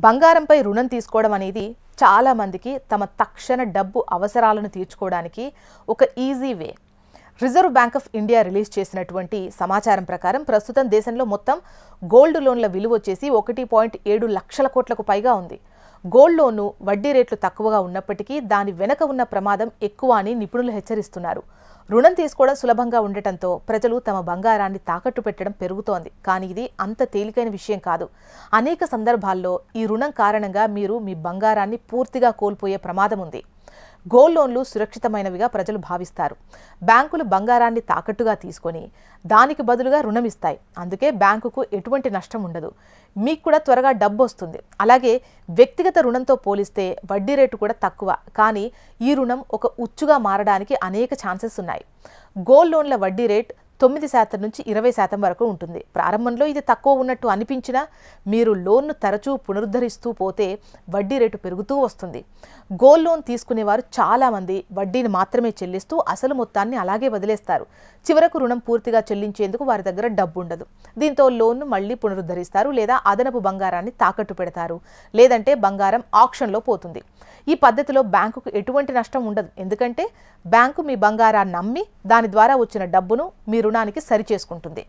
బంగారంపై రుణం తీసుకోవడం అనేది చాలా మందికి తమ తక్షణ డబ్బు అవసరాలను తీర్చుకోవడానికి ఒక easy way. Reserve bank of India release చేసినటువంటి సమాచారం ప్రకారం ప్రస్తుతం దేశంలో మొత్తం గోల్డ్ లోన్ల విలువ వచ్చేసి 1.7 లక్షల కోట్లకు పైగా ఉంది. గోల్డ్ లోన్ వడ్డీ రేట్లు తక్కువగా ఉన్నప్పటికీ దాని వెనక ఉన్న ప్రమాదం ఎక్కువ అని నిపుణులు హెచ్చరిస్తున్నారు. రుణం తీసుకోవడం సులభంగా ఉండటంతో ప్రజలు తమ బంగారాన్ని తాకట్టు పెట్టడం పెరుగుతోంది. కానీ ఇది అంత తేలికైన విషయం కాదు. అనేక సందర్భాల్లో ఈ రుణం కారణంగా మీరు మీ బంగారాన్ని పూర్తిగా కోల్పోయే ప్రమాదం ఉంది. గోల్డ్ లోన్లు సురక్షితమైనవిగా ప్రజలు భావిస్తారు. బ్యాంకులు బంగారాన్ని తాకట్టుగా తీసుకొని దానికి బదులుగా రుణం ఇస్తాయి. అందుకే బ్యాంకుకు ఎటువంటి నష్టం ఉండదు. మీకు కూడా త్వరగా డబ్బు వస్తుంది. అలాగే వ్యక్తిగత రుణంతో పోలిస్తే వడ్డీ రేటు కూడా తక్కువ. కానీ ఈ రుణం ఒక ఉచ్చుగా మారడానికి అనేక ఛాన్సెస్ ఉన్నాయి. గోల్డ్ లోన్ల వడ్డీ రేట్ 9% నుంచి 20% వరకు ఉంటుంది. ప్రారంభంలో ఇది తక్కువ ఉన్నట్టు అనిపించినా మీరు లోన్ను తరచూ పునరుద్ధరిస్తూ పోతే వడ్డీ రేటు పెరుగుతూ వస్తుంది. గోల్డ్ లోన్ తీసుకునేవారు చాలామంది వడ్డీని మాత్రమే చెల్లిస్తూ అసలు మొత్తాన్ని అలాగే వదిలేస్తారు. చివరకు రుణం పూర్తిగా చెల్లించేందుకు వారి దగ్గర డబ్బు ఉండదు. దీంతో లోన్ను మళ్లీ పునరుద్ధరిస్తారు, లేదా అదనపు బంగారాన్ని తాకట్టు పెడతారు, లేదంటే బంగారం ఆక్షన్లో పోతుంది. ఈ పద్ధతిలో బ్యాంకుకు ఎటువంటి నష్టం ఉండదు. ఎందుకంటే బ్యాంకు మీ బంగారాన్ని అమ్మి దాని ద్వారా వచ్చిన డబ్బును మీ రుణానికి సరిచేసుకుంటుంది.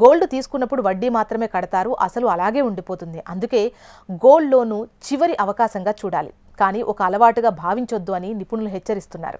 గోల్డ్ తీసుకున్నప్పుడు వడ్డీ మాత్రమే కడతారు, అసలు అలాగే ఉండిపోతుంది. అందుకే గోల్డ్ లోను చివరి అవకాశంగా చూడాలి, కానీ ఒక అలవాటుగా భావించొద్దు అని నిపుణులు హెచ్చరిస్తున్నారు.